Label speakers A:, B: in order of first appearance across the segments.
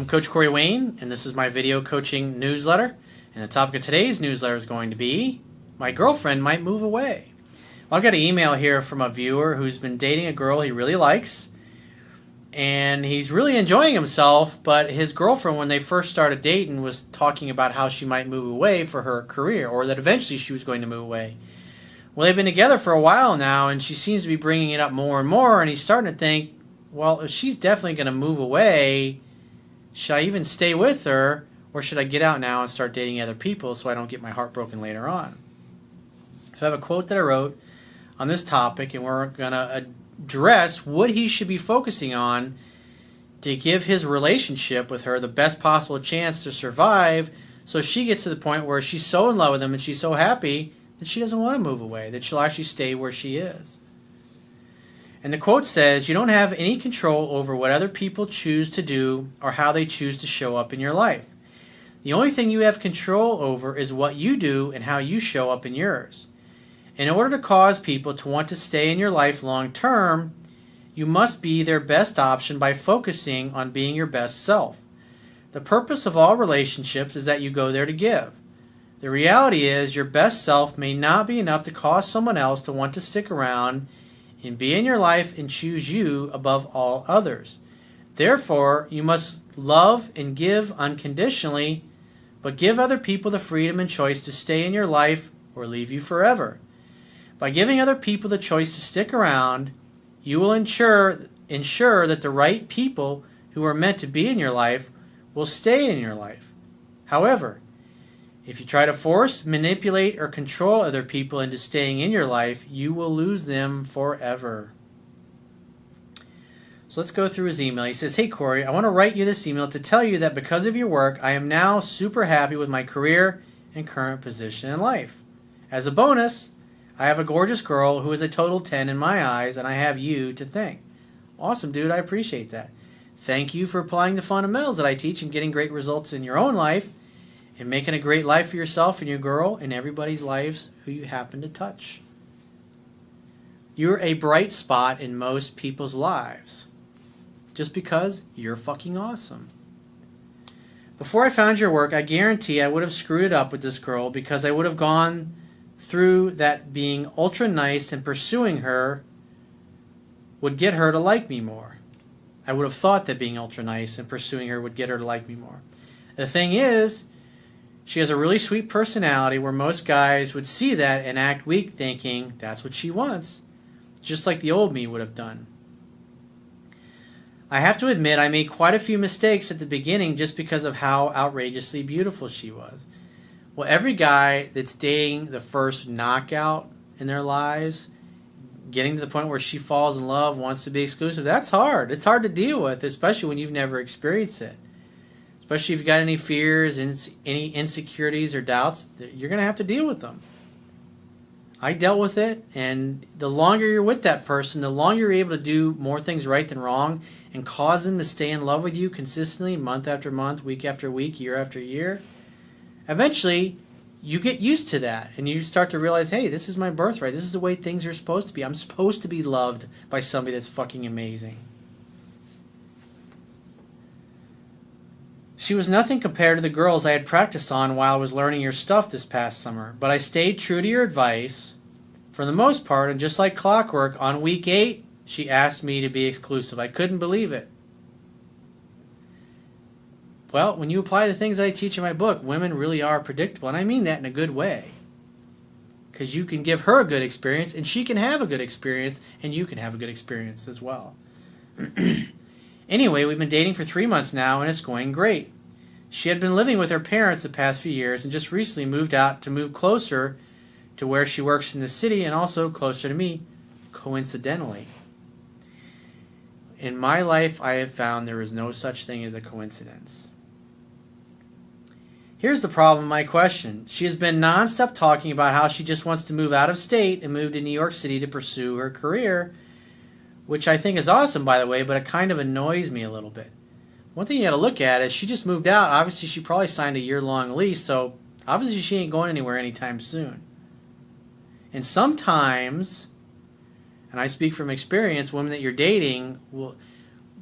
A: Coach Corey Wayne, and this is my video coaching newsletter. And the topic of today's newsletter is going to be, my girlfriend might move away. Well, I've got an email here from a viewer who's been dating a girl he really likes, and he's really enjoying himself, but his girlfriend, when they first started dating, was talking about how she might move away for her career, or that eventually she was going to move away. Well, they've been together for a while now, and she seems to be bringing it up more and more, and he's starting to think, well, if she's definitely going to move away, should I even stay with her, or should I get out now and start dating other people so I don't get my heart broken later on? So I have a quote that I wrote on this topic, and we're going to address what he should be focusing on to give his relationship with her the best possible chance to survive, so she gets to the point where she's so in love with him and she's so happy that she doesn't want to move away, that she'll actually stay where she is. And the quote says, "You don't have any control over what other people choose to do or how they choose to show up in your life. The only thing you have control over is what you do and how you show up in yours. In order to cause people to want to stay in your life long term, you must be their best option by focusing on being your best self. The purpose of all relationships is that you go there to give. The reality is your best self may not be enough to cause someone else to want to stick around and be in your life and choose you above all others. Therefore, you must love and give unconditionally, but give other people the freedom and choice to stay in your life or leave you forever. By giving other people the choice to stick around, you will ensure that the right people who are meant to be in your life will stay in your life. However, if you try to force, manipulate, or control other people into staying in your life, you will lose them forever." So let's go through his email. He says, "Hey Corey, I want to write you this email to tell you that because of your work, I am now super happy with my career and current position in life. As a bonus, I have a gorgeous girl who is a total 10 in my eyes, and I have you to thank." Awesome, dude. I appreciate that. Thank you for applying the fundamentals that I teach and getting great results in your own life and making a great life for yourself and your girl and everybody's lives who you happen to touch. You're a bright spot in most people's lives just because you're fucking awesome. Before I found your work, I guarantee I would have screwed it up with this girl because I would have gone through that being ultra nice and pursuing her would get her to like me more. I would have thought that being ultra nice and pursuing her would get her to like me more. The thing is, she has a really sweet personality where most guys would see that and act weak thinking that's what she wants, just like the old me would have done. I have to admit I made quite a few mistakes at the beginning just because of how outrageously beautiful she was. Well, every guy that's dating the first knockout in their lives, getting to the point where she falls in love, wants to be exclusive, that's hard. It's hard to deal with, especially when you've never experienced it. Especially if you've got any fears, any insecurities or doubts, you're going to have to deal with them. I dealt with it, and the longer you're with that person, the longer you're able to do more things right than wrong and cause them to stay in love with you consistently, month after month, week after week, year after year. Eventually, you get used to that, and you start to realize, hey, this is my birthright. This is the way things are supposed to be. I'm supposed to be loved by somebody that's fucking amazing. She was nothing compared to the girls I had practiced on while I was learning your stuff this past summer, but I stayed true to your advice for the most part, and just like clockwork, on week 8, she asked me to be exclusive. I couldn't believe it. Well, when you apply the things I teach in my book, women really are predictable, and I mean that in a good way. Because you can give her a good experience, and she can have a good experience, and you can have a good experience as well. Anyway, we've been dating for 3 months now, and it's going great. She had been living with her parents the past few years and just recently moved out to move closer to where she works in the city and also closer to me, coincidentally. In my life, I have found there is no such thing as a coincidence. Here's the problem, my question. She has been nonstop talking about how she just wants to move out of state and move to New York City to pursue her career, which I think is awesome, by the way, but it kind of annoys me a little bit. One thing you got to look at is she just moved out. Obviously, she probably signed a year-long lease, so obviously she ain't going anywhere anytime soon. And sometimes, and I speak from experience, women that you're dating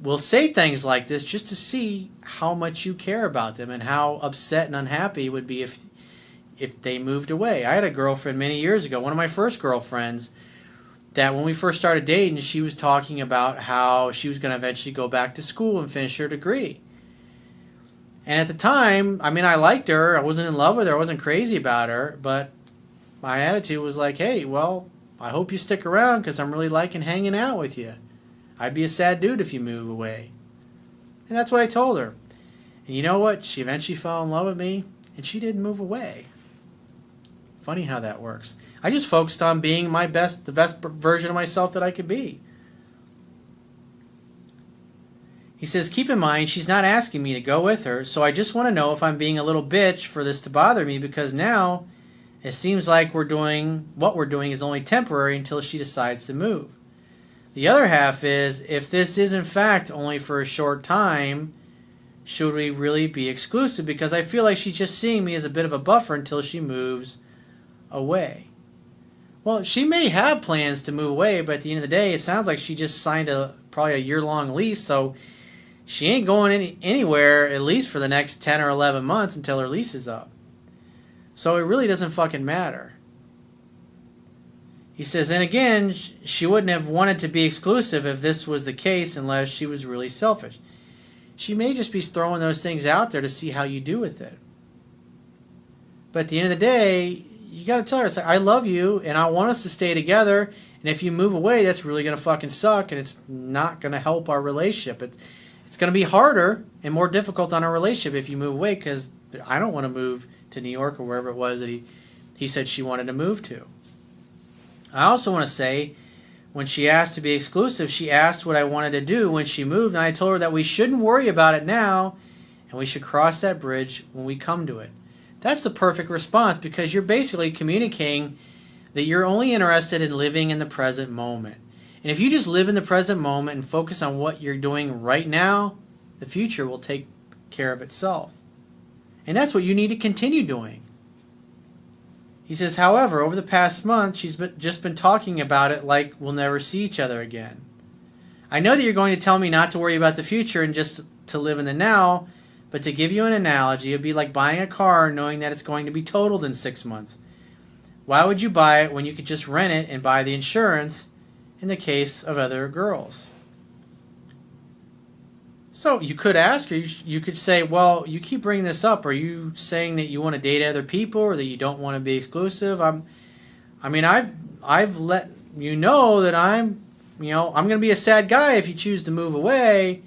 A: will say things like this just to see how much you care about them and how upset and unhappy it would be if they moved away. I had a girlfriend many years ago, one of my first girlfriends, that when we first started dating, she was talking about how she was going to eventually go back to school and finish her degree. And at the time, I mean, I liked her. I wasn't in love with her. I wasn't crazy about her. But my attitude was like, hey, well, I hope you stick around because I'm really liking hanging out with you. I'd be a sad dude if you move away. And that's what I told her. And you know what? She eventually fell in love with me, and she didn't move away. Funny how that works. I just focused on being the best version of myself that I could be. He says, keep in mind, she's not asking me to go with her, so I just want to know if I'm being a little bitch for this to bother me, because now it seems like what we're doing is only temporary until she decides to move. The other half is, if this is in fact only for a short time, should we really be exclusive? Because I feel like she's just seeing me as a bit of a buffer until she moves away. Well, she may have plans to move away, but at the end of the day, it sounds like she just signed probably a year-long lease, so she ain't going anywhere at least for the next 10 or 11 months until her lease is up. So it really doesn't fucking matter. He says, and again, she wouldn't have wanted to be exclusive if this was the case unless she was really selfish. She may just be throwing those things out there to see how you do with it. But at the end of the day, you got to tell her, it's like, I love you and I want us to stay together. And if you move away, that's really going to fucking suck and it's not going to help our relationship. It's going to be harder and more difficult on our relationship if you move away, because I don't want to move to New York or wherever it was that he said she wanted to move to. I also want to say, when she asked to be exclusive, she asked what I wanted to do when she moved, and I told her that we shouldn't worry about it now, and we should cross that bridge when we come to it. That's the perfect response, because you're basically communicating that you're only interested in living in the present moment. And if you just live in the present moment and focus on what you're doing right now, the future will take care of itself. And that's what you need to continue doing. He says, however, over the past month, she's just been talking about it like we'll never see each other again. I know that you're going to tell me not to worry about the future and just to live in the now, but to give you an analogy, it would be like buying a car knowing that it's going to be totaled in 6 months. Why would you buy it when you could just rent it and buy the insurance in the case of other girls? So you could ask her, you could say, well, you keep bringing this up. Are you saying that you want to date other people or that you don't want to be exclusive? I've let you know that I'm going to be a sad guy if you choose to move away,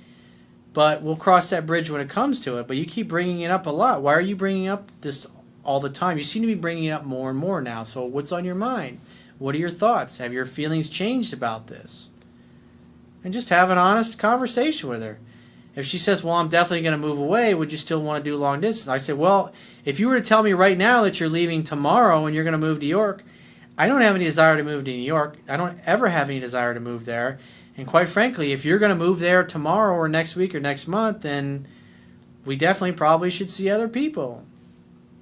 A: but we'll cross that bridge when it comes to it. But you keep bringing it up a lot. Why are you bringing up this all the time? You seem to be bringing it up more and more now. So what's on your mind? What are your thoughts? Have your feelings changed about this? And just have an honest conversation with her. If she says, well, I'm definitely going to move away, would you still want to do long distance? I say, well, if you were to tell me right now that you're leaving tomorrow and you're going to move to New York, I don't have any desire to move to New York. I don't ever have any desire to move there. And quite frankly, if you're going to move there tomorrow or next week or next month, then we definitely probably should see other people.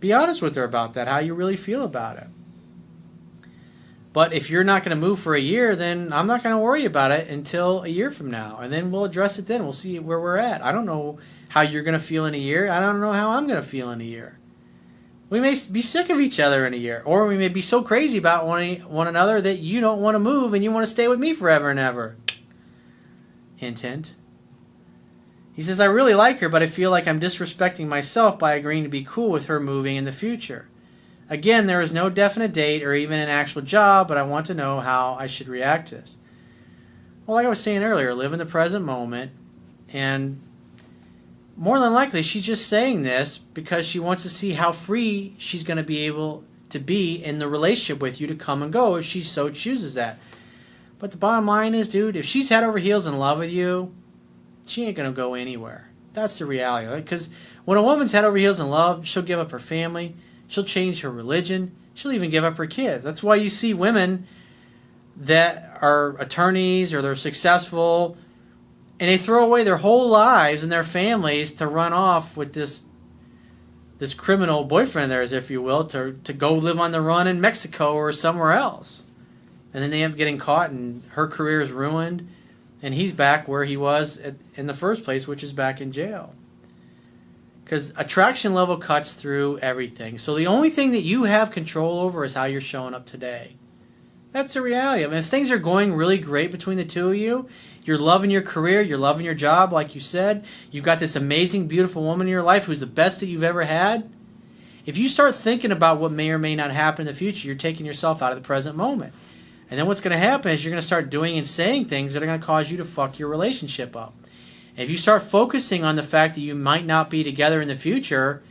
A: Be honest with her about that, how you really feel about it. But if you're not going to move for a year, then I'm not going to worry about it until a year from now. And then we'll address it then. We'll see where we're at. I don't know how you're going to feel in a year. I don't know how I'm going to feel in a year. We may be sick of each other in a year. Or we may be so crazy about one another that you don't want to move and you want to stay with me forever and ever. Hint, hint. He says, I really like her, but I feel like I'm disrespecting myself by agreeing to be cool with her moving in the future. Again, there is no definite date or even an actual job, but I want to know how I should react to this. Well, like I was saying earlier, live in the present moment, and more than likely she's just saying this because she wants to see how free she's going to be able to be in the relationship with you to come and go if she so chooses that. But the bottom line is, dude, if she's head over heels in love with you, she ain't going to go anywhere. That's the reality. Right? Because when a woman's head over heels in love, she'll give up her family. She'll change her religion. She'll even give up her kids. That's why you see women that are attorneys or they're successful and they throw away their whole lives and their families to run off with this criminal boyfriend of theirs, if you will, to go live on the run in Mexico or somewhere else. And then they end up getting caught and her career is ruined And he's back where he was in the first place, which is back in jail. Because attraction level cuts through everything. So the only thing that you have control over is how you're showing up today. That's the reality. I mean, if things are going really great between the two of you, you're loving your career, you're loving your job, like you said, you've got this amazing, beautiful woman in your life who's the best that you've ever had. If you start thinking about what may or may not happen in the future, you're taking yourself out of the present moment. And then what's going to happen is you're going to start doing and saying things that are going to cause you to fuck your relationship up. And if you start focusing on the fact that you might not be together in the future,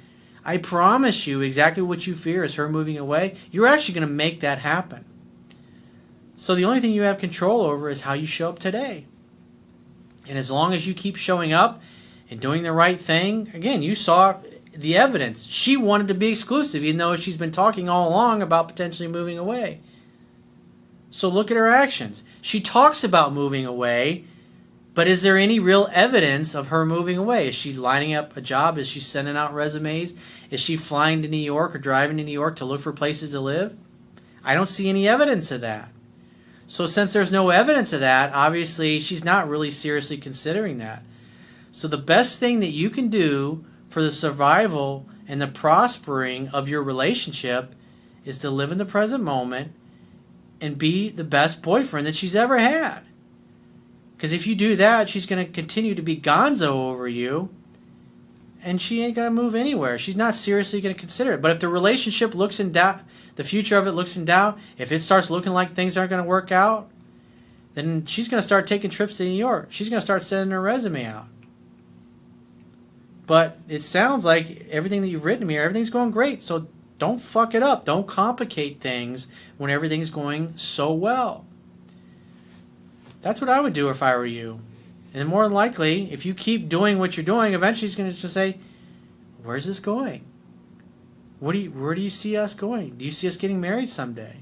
A: I promise you exactly what you fear is her moving away. You're actually going to make that happen. So the only thing you have control over is how you show up today. And as long as you keep showing up and doing the right thing, again, you saw the evidence. She wanted to be exclusive, even though she's been talking all along about potentially moving away. So look at her actions. She talks about moving away, but is there any real evidence of her moving away? Is she lining up a job? Is she sending out resumes? Is she flying to New York or driving to New York to look for places to live? I don't see any evidence of that. So since there's no evidence of that, obviously she's not really seriously considering that. So the best thing that you can do for the survival and the prospering of your relationship is to live in the present moment and be the best boyfriend that she's ever had. Because if you do that, she's going to continue to be gonzo over you, and she ain't going to move anywhere. She's not seriously going to consider it. But if the relationship looks in doubt, the future of it looks in doubt, if it starts looking like things aren't going to work out, then she's going to start taking trips to New York. She's going to start sending her resume out. But it sounds like everything that you've written to me, everything's going great. So don't fuck it up. Don't complicate things when everything's going so well. That's what I would do if I were you. And more than likely, if you keep doing what you're doing, eventually she's going to just say, where's this going? Where do you see us going? Do you see us getting married someday?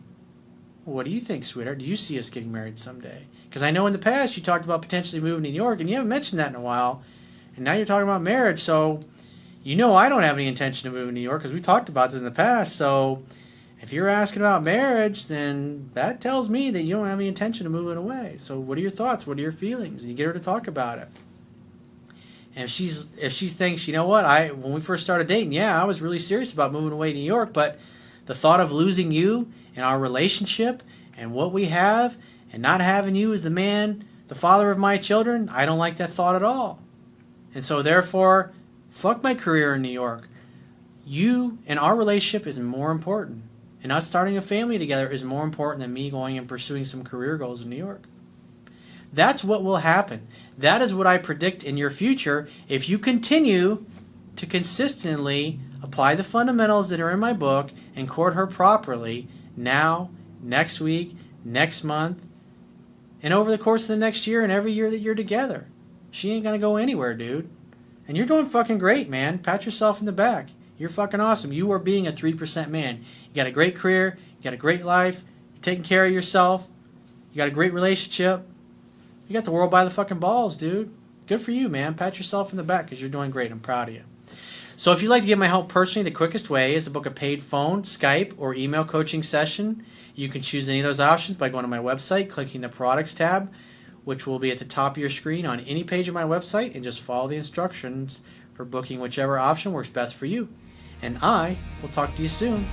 A: What do you think, sweetheart? Do you see us getting married someday? Because I know in the past you talked about potentially moving to New York, and you haven't mentioned that in a while. And now you're talking about marriage, so you know I don't have any intention of moving to New York because we talked about this in the past. So if you're asking about marriage, then that tells me that you don't have any intention of moving away. So what are your thoughts? What are your feelings? And you get her to talk about it. And if she thinks, you know what, when we first started dating, yeah, I was really serious about moving away to New York, but the thought of losing you and our relationship and what we have and not having you as the man, the father of my children, I don't like that thought at all. And so therefore, fuck my career in New York. You and our relationship is more important. And us starting a family together is more important than me going and pursuing some career goals in New York. That's what will happen. That is what I predict in your future if you continue to consistently apply the fundamentals that are in my book and court her properly now, next week, next month, and over the course of the next year and every year that you're together. She ain't going to go anywhere, dude. And you're doing fucking great, man. Pat yourself in the back. You're fucking awesome. You are being a 3% man. You got a great career. You got a great life. You're taking care of yourself. You got a great relationship. You got the world by the fucking balls, dude. Good for you, man. Pat yourself in the back because you're doing great. I'm proud of you. So if you'd like to get my help personally, the quickest way is to book a paid phone, Skype, or email coaching session. You can choose any of those options by going to my website, clicking the products tab, which will be at the top of your screen on any page of my website, and just follow the instructions for booking whichever option works best for you. And I will talk to you soon.